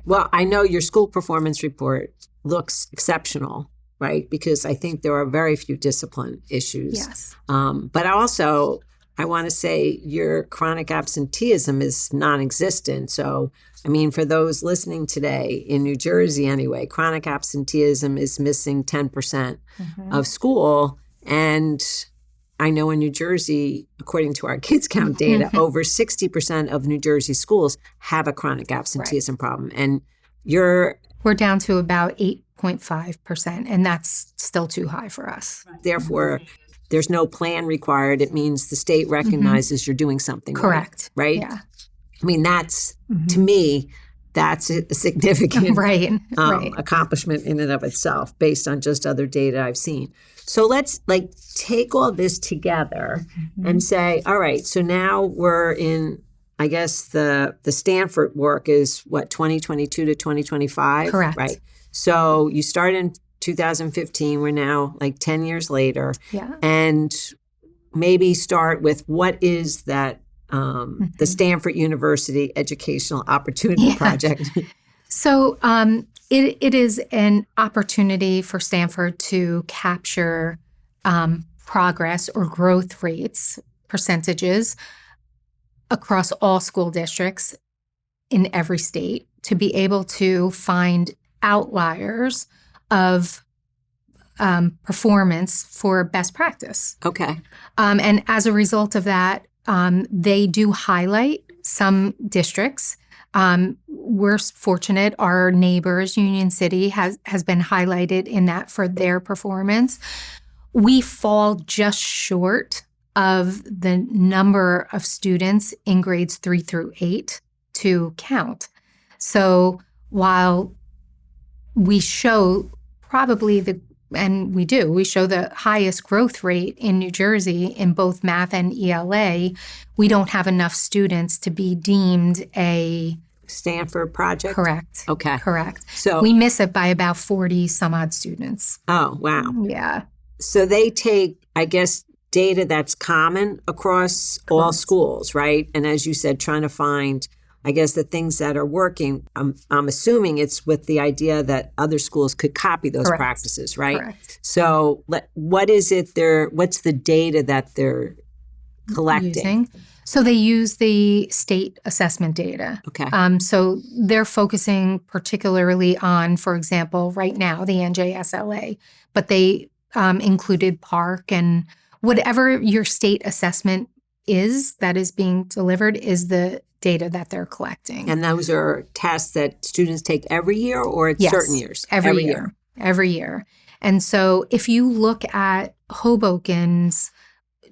Well, I know your school performance report looks exceptional, right? Because I think there are very few discipline issues. Yes. But also, I want to say your chronic absenteeism is non-existent. So, I mean, for those listening today in New Jersey anyway, chronic absenteeism is missing 10% of school. And I know in New Jersey, according to our kids count data, over 60% of New Jersey schools have a chronic absenteeism problem. And we're down to about 8.5%, and that's still too high for us. Therefore, there's no plan required. It means the state recognizes you're doing something correct. Right? Yeah. I mean, that's, to me, that's a significant right. accomplishment in and of itself based on just other data I've seen. So let's take all this together and say, all right, so now we're in, I guess the Stanford work is what, 2022 to 2025? Correct. Right. So you start in 2015. We're now 10 years later. Yeah. And maybe start with what is that the Stanford University Educational Opportunity Project? So it is an opportunity for Stanford to capture progress or growth rates, percentages across all school districts in every state, to be able to find outliers of performance for best practice. Okay. And as a result of that, they do highlight some districts. We're fortunate. Our neighbors, Union City, has been highlighted in that for their performance. We fall just short of the number of students in grades 3 through 8 to count. So while we show probably we show the highest growth rate in New Jersey in both math and ELA, we don't have enough students to be deemed a Stanford project? Correct. Okay. Correct. So we miss it by about 40 some odd students. Oh, wow. Yeah. So they take, I guess, data that's common across all schools, right? And as you said, trying to find, I guess, the things that are working. I'm assuming it's with the idea that other schools could copy those practices, right? Correct. So what's the data that they're collecting? So they use the state assessment data. Okay. So they're focusing particularly on, for example, right now, the NJSLA, but they included PARC, and whatever your state assessment is that is being delivered is the data that they're collecting. And those are tests that students take every year or at certain years? Every year. And so if you look at Hoboken's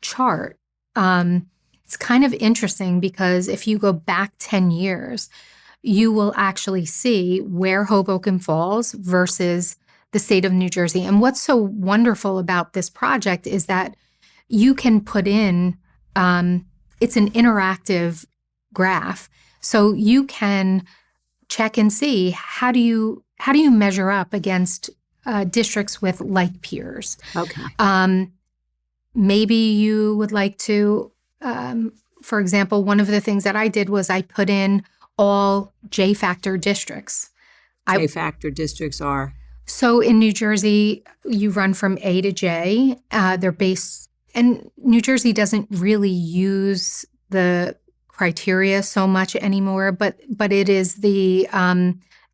chart, it's kind of interesting because if you go back 10 years, you will actually see where Hoboken falls versus the state of New Jersey. And what's so wonderful about this project is that you can put in, it's an interactive graph. So you can check and see how do you measure up against districts with like peers. Okay. Maybe you would like to, for example, one of the things that I did was I put in all J-factor districts. J-factor districts are? So in New Jersey, you run from A to J. They're based, and New Jersey doesn't really use the criteria so much anymore, but it is the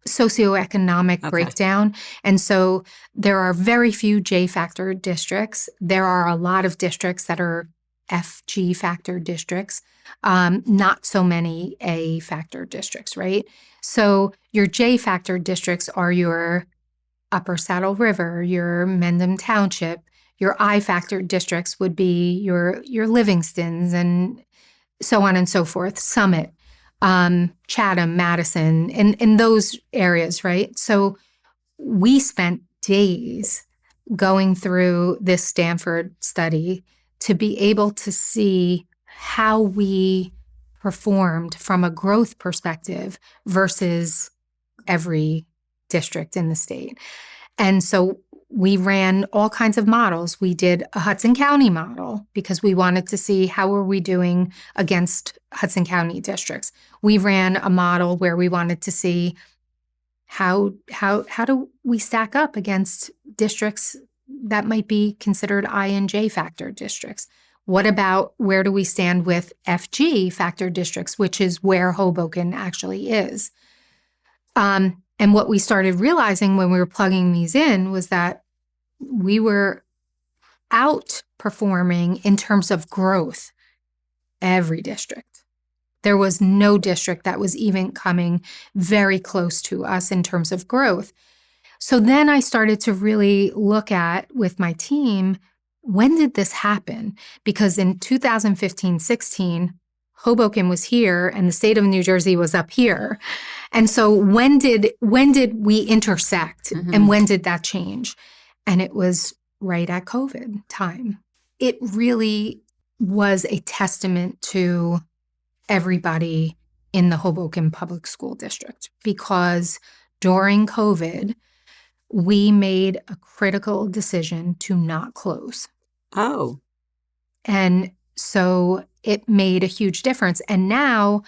socioeconomic breakdown. And so there are very few J-factor districts. There are a lot of districts that are FG-factor districts, not so many A-factor districts, right? So your J-factor districts are your Upper Saddle River, your Mendham Township. Your I-factor districts would be your Livingstons and so on and so forth, Summit, Chatham, Madison, in those areas, right? So we spent days going through this Stanford study to be able to see how we performed from a growth perspective versus every district in the state. And so we ran all kinds of models. We did a Hudson County model because we wanted to see how are we doing against Hudson County districts. We ran a model where we wanted to see How do we stack up against districts that might be considered INJ factor districts? What about where do we stand with FG factor districts, which is where Hoboken actually is? And what we started realizing when we were plugging these in was that we were outperforming in terms of growth every district. There was no district that was even coming very close to us in terms of growth. So then I started to really look at, with my team, when did this happen? Because in 2015-16, Hoboken was here and the state of New Jersey was up here. And so when did we intersect and when did that change? And it was right at COVID time. It really was a testament to everybody in the Hoboken Public School District, because during COVID, we made a critical decision to not close. Oh. And so it made a huge difference. And now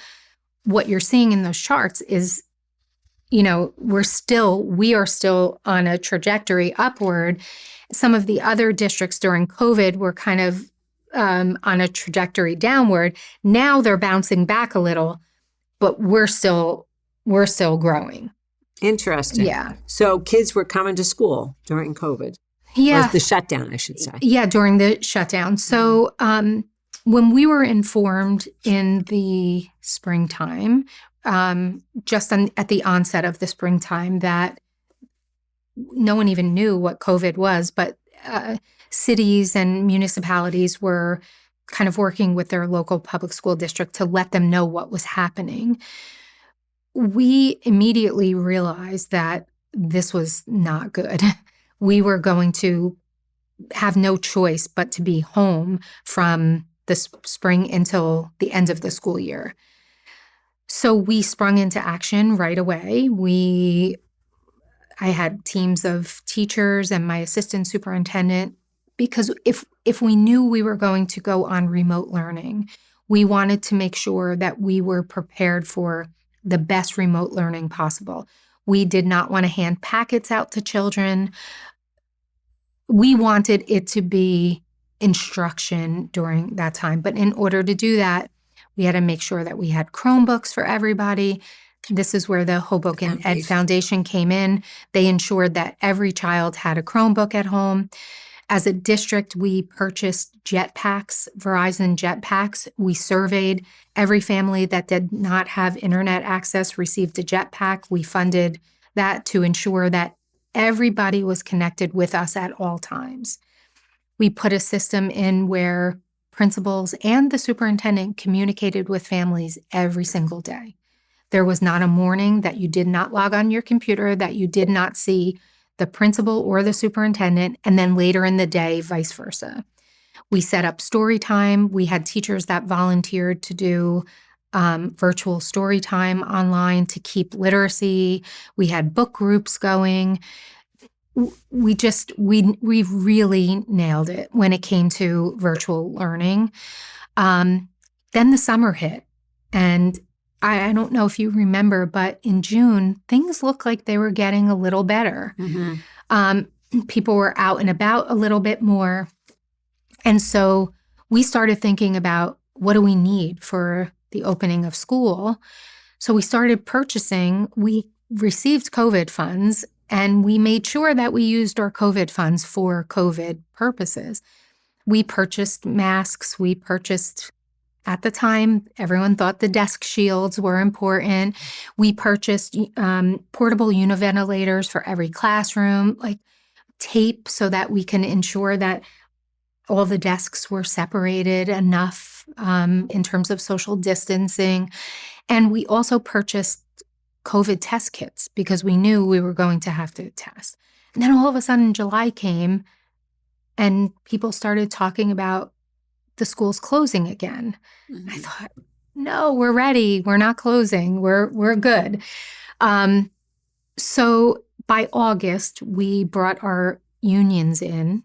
what you're seeing in those charts is, we are still on a trajectory upward. Some of the other districts during COVID were kind of on a trajectory downward. Now they're bouncing back a little, but we're still growing. Interesting. Yeah. So kids were coming to school during COVID. Yeah. Or the shutdown, I should say. Yeah, during the shutdown. So when we were informed in the springtime, just at the onset of the springtime, that no one even knew what COVID was, but cities and municipalities were kind of working with their local public school district to let them know what was happening. We immediately realized that this was not good. We were going to have no choice but to be home from the spring until the end of the school year. So we sprung into action right away. I had teams of teachers and my assistant superintendent, because if we knew we were going to go on remote learning, we wanted to make sure that we were prepared for the best remote learning possible. We did not want to hand packets out to children. We wanted it to be instruction during that time. But in order to do that, we had to make sure that we had Chromebooks for everybody. This is where the Hoboken Ed Foundation came in. They ensured that every child had a Chromebook at home. As a district, we purchased jetpacks, Verizon jetpacks. We surveyed every family that did not have internet access received a jetpack. We funded that to ensure that everybody was connected with us at all times. We put a system in where principals and the superintendent communicated with families every single day. There was not a morning that you did not log on your computer, that you did not see the principal or the superintendent, and then later in the day, vice versa. We set up story time. We had teachers that volunteered to do virtual story time online to keep literacy. We had book groups going. We really nailed it when it came to virtual learning. Then the summer hit, and I don't know if you remember, but in June, things looked like they were getting a little better. People were out and about a little bit more. And so we started thinking about, what do we need for the opening of school? So we started purchasing. We received COVID funds, and we made sure that we used our COVID funds for COVID purposes. We purchased masks. We purchased, at the time, everyone thought the desk shields were important. We purchased portable univentilators for every classroom, like tape, so that we can ensure that all the desks were separated enough in terms of social distancing. And we also purchased COVID test kits because we knew we were going to have to test. And then all of a sudden, July came and people started talking about the schools closing again. I thought, no, we're ready. We're not closing. We're good. So by August, we brought our unions in.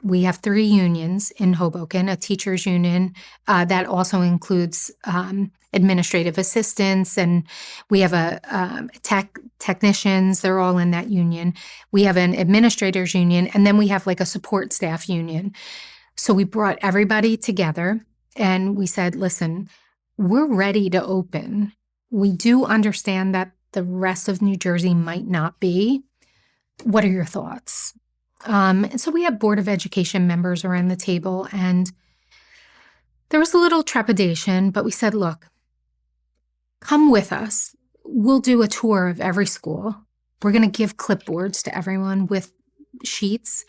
We have 3 unions in Hoboken, a teachers union that also includes administrative assistants, and we have technicians. They're all in that union. We have an administrators union, and then we have like a support staff union. So we brought everybody together and we said, listen, we're ready to open. We do understand that the rest of New Jersey might not be. What are your thoughts? And so we had Board of Education members around the table, and there was a little trepidation, but we said, look, come with us. We'll do a tour of every school. We're going to give clipboards to everyone with sheets.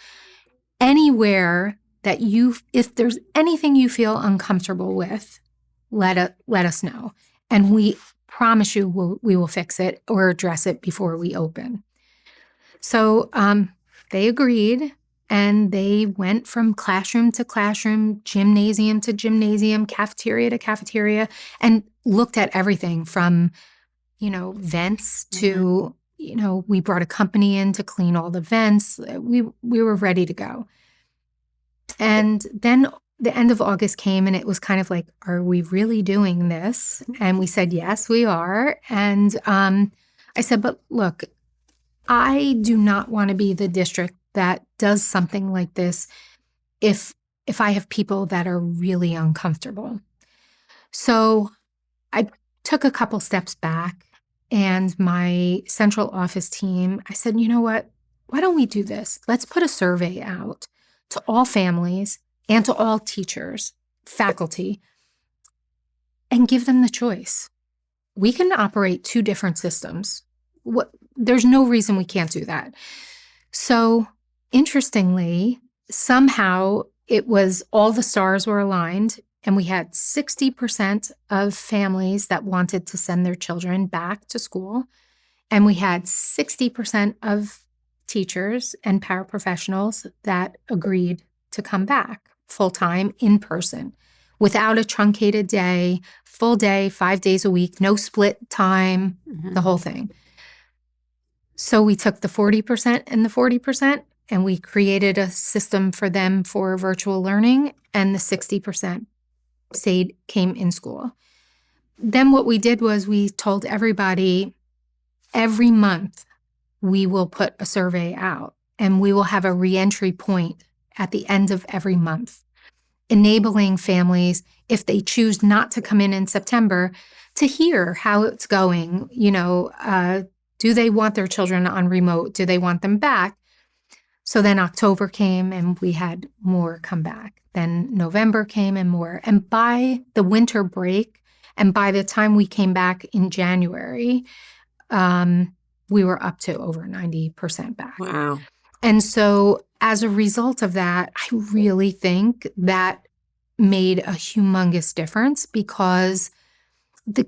Anywhere that if there's anything you feel uncomfortable with, let us know. And we promise you we will fix it or address it before we open. So they agreed, and they went from classroom to classroom, gymnasium to gymnasium, cafeteria to cafeteria, and looked at everything from, vents to, we brought a company in to clean all the vents. We were ready to go. And then the end of August came, and it was kind of like, are we really doing this? And we said, yes, we are. And I said, but look, I do not want to be the district that does something like this if I have people that are really uncomfortable. So I took a couple steps back, and my central office team, I said, you know what? Why don't we do this? Let's put a survey out to all families and to all teachers, faculty, and give them the choice. We can operate two different systems. There's no reason we can't do that. So interestingly, somehow it was all the stars were aligned, and we had 60% of families that wanted to send their children back to school. And we had 60% of teachers and paraprofessionals that agreed to come back full-time in person without a truncated day, full day, 5 days a week, no split time, the whole thing. So we took the 40% and the 40%, and we created a system for them for virtual learning, and the 60% came in school. Then what we did was we told everybody every month we will put a survey out, and we will have a reentry point at the end of every month, enabling families, if they choose not to come in September, to hear how it's going. Do they want their children on remote? Do they want them back? So then October came, and we had more come back. Then November came, and more. And by the winter break, and by the time we came back in January, we were up to over 90% back. Wow. And so as a result of that, I really think that made a humongous difference, because the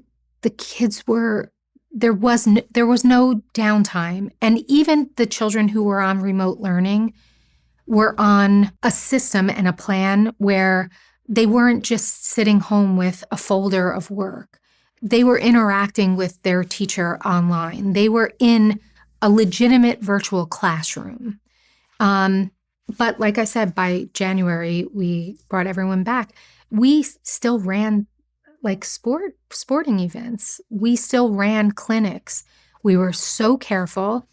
kids there was no downtime. And even the children who were on remote learning were on a system and a plan where they weren't just sitting home with a folder of work. They were interacting with their teacher online. They were in a legitimate virtual classroom. But like I said, by January, we brought everyone back. We still ran like sporting events. We still ran clinics. We were so careful.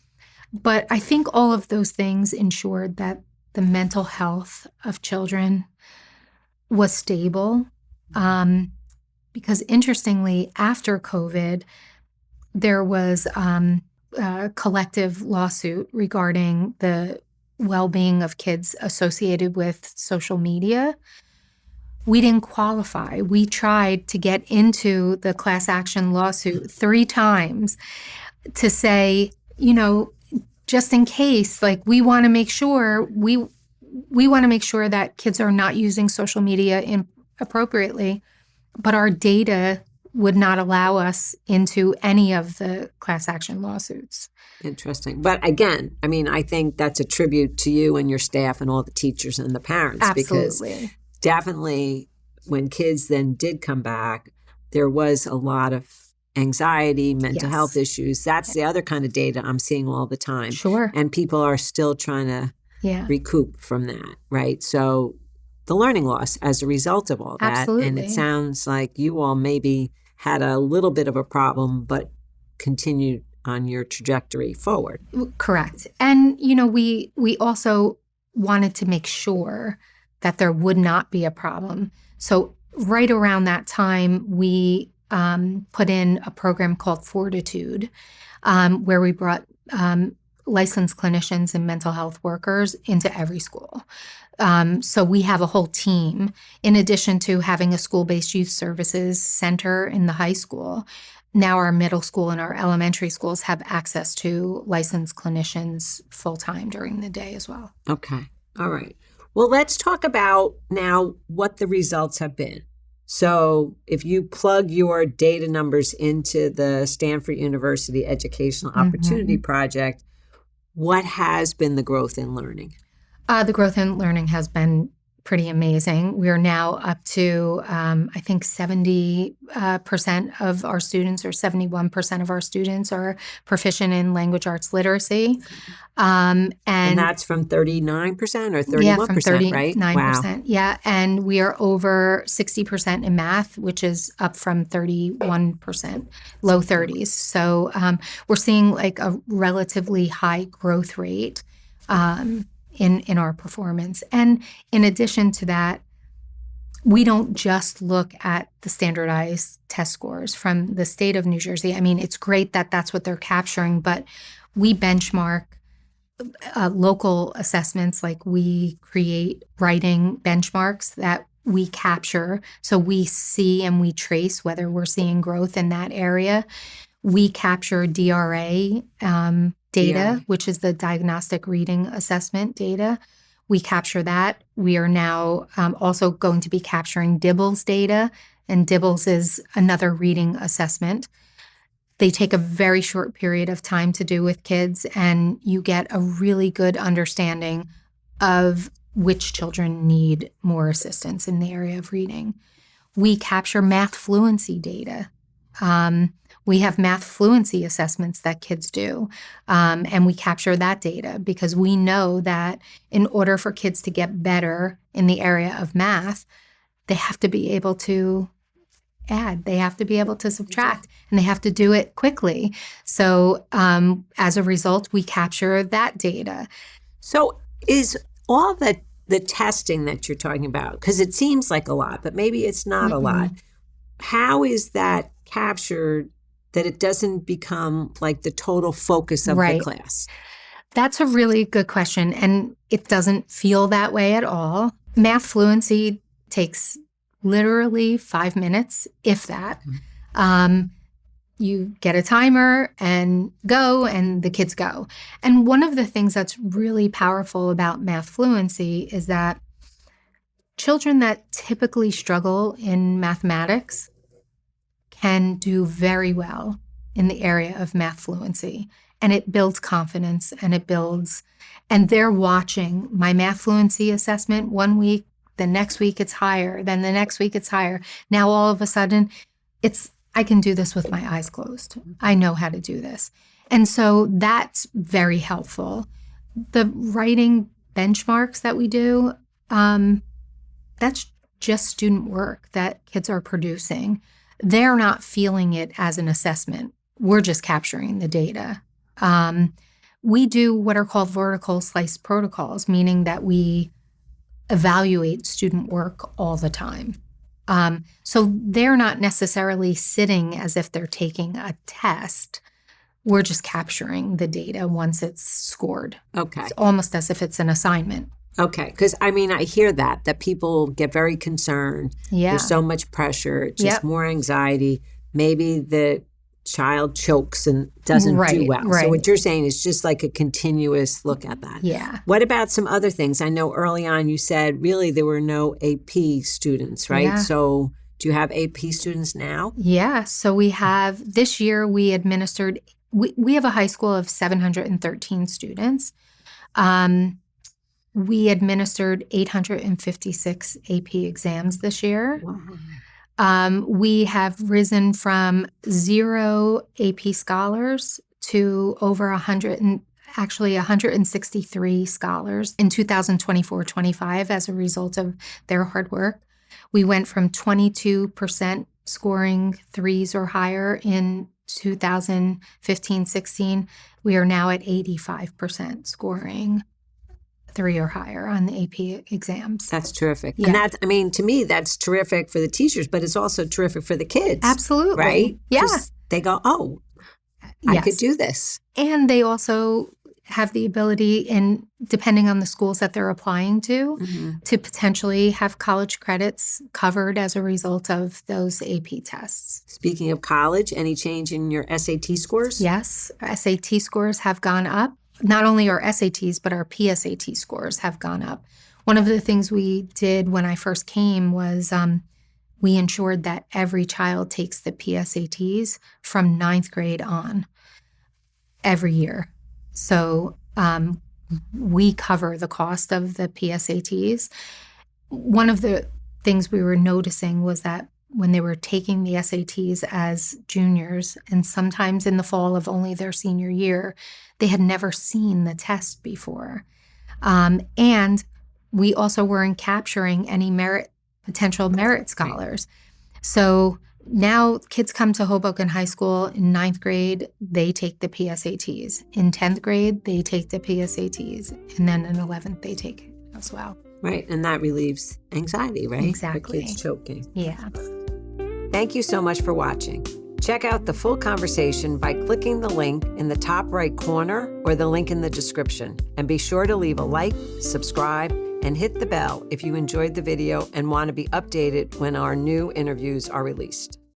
But I think all of those things ensured that the mental health of children was stable. Because interestingly, after COVID, there was a collective lawsuit regarding the well-being of kids associated with social media. We didn't qualify. We tried to get into the class action lawsuit 3 times to say, just in case, like we want to make sure that kids are not using social media inappropriately, but our data would not allow us into any of the class action lawsuits. Interesting. But again, I think that's a tribute to you and your staff and all the teachers and the parents. Absolutely. Because definitely when kids then did come back, there was a lot of anxiety, mental health issues. That's the other kind of data I'm seeing all the time. Sure. And people are still trying to recoup from that, right? So the learning loss as a result of all that. Absolutely. And it sounds like you all maybe had a little bit of a problem, but continued on your trajectory forward. Correct. And, we also wanted to make sure that there would not be a problem. So right around that time, we put in a program called Fortitude, where we brought licensed clinicians and mental health workers into every school. So we have a whole team, in addition to having a school-based youth services center in the high school. Now our middle school and our elementary schools have access to licensed clinicians full-time during the day as well. Okay. All right. Well, let's talk about now what the results have been. So if you plug your data numbers into the Stanford University Educational Opportunity Project, what has been the growth in learning? The growth in learning has been pretty amazing. We're now up to, I think, 70% of our students, or 71% of our students, are proficient in language arts literacy. And that's from 39% or 31%, yeah, from 39%, right? Wow. Yeah, and we are over 60% in math, which is up from 31%, low 30s. So we're seeing like a relatively high growth rate in our performance. And in addition to that, we don't just look at the standardized test scores from the state of New Jersey. I mean, it's great that that's what they're capturing, but we benchmark local assessments. Like, we create writing benchmarks that we capture, so we see and we trace whether we're seeing growth in that area. We capture DRA data, which is the diagnostic reading assessment data. We capture that. We are now also going to be capturing DIBELS data, and DIBELS is another reading assessment. They take a very short period of time to do with kids, and you get a really good understanding of which children need more assistance in the area of reading. We capture math fluency data. We have math fluency assessments that kids do, and we capture that data because we know that in order for kids to get better in the area of math, they have to be able to add, they have to be able to subtract, and they have to do it quickly. So as a result, we capture that data. So is all the testing that you're talking about, because it seems like a lot, but maybe it's not a lot, how is that captured that it doesn't become like the total focus of the class? That's a really good question, and it doesn't feel that way at all. Math fluency takes literally 5 minutes, if that. You get a timer and go, and the kids go. And one of the things that's really powerful about math fluency is that children that typically struggle in mathematics can do very well in the area of math fluency. And it builds confidence, and they're watching my math fluency assessment 1 week, the next week it's higher, then the next week it's higher. Now all of a sudden, I can do this with my eyes closed. I know how to do this. And so that's very helpful. The writing benchmarks that we do, that's just student work that kids are producing. They're not feeling it as an assessment. We're just capturing the data. We do what are called vertical slice protocols, meaning that we evaluate student work all the time. So they're not necessarily sitting as if they're taking a test. We're just capturing the data once it's scored. Okay. It's almost as if it's an assignment. Okay, because I hear that people get very concerned. Yeah. There's so much pressure, just more anxiety. Maybe the child chokes and doesn't do well. Right. So what you're saying is just like a continuous look at that. Yeah. What about some other things? I know early on you said really there were no AP students, right? Yeah. So do you have AP students now? Yeah. So we have, this year we administered, we have a high school of 713 students. We administered 856 AP exams this year. Wow. We have risen from 0 AP scholars to over 163 scholars in 2024-25 as a result of their hard work. We went from 22% scoring 3s or higher in 2015-16. We are now at 85% scoring 3 or higher on the AP exams. That's terrific. Yeah. And that's, I mean, to me, that's terrific for the teachers, but it's also terrific for the kids. Absolutely. Right? Yeah. 'Cause they go, oh, I Yes. could do this. And they also have the ability, and depending on the schools that they're applying to potentially have college credits covered as a result of those AP tests. Speaking of college, any change in your SAT scores? Yes, SAT scores have gone up. Not only our SATs, but our PSAT scores have gone up. One of the things we did when I first came was we ensured that every child takes the PSATs from 9th grade on every year. So we cover the cost of the PSATs. One of the things we were noticing was that when they were taking the SATs as juniors, and sometimes in the fall of only their senior year, they had never seen the test before. And we also weren't capturing any potential merit scholars. So now kids come to Hoboken High School in 9th grade, they take the PSATs. In 10th grade, they take the PSATs. And then in 11th, they take it as well. Right. And that relieves anxiety, right? Exactly. For kids choking. Yeah. Thank you so much for watching. Check out the full conversation by clicking the link in the top right corner or the link in the description. And be sure to leave a like, subscribe, and hit the bell if you enjoyed the video and want to be updated when our new interviews are released.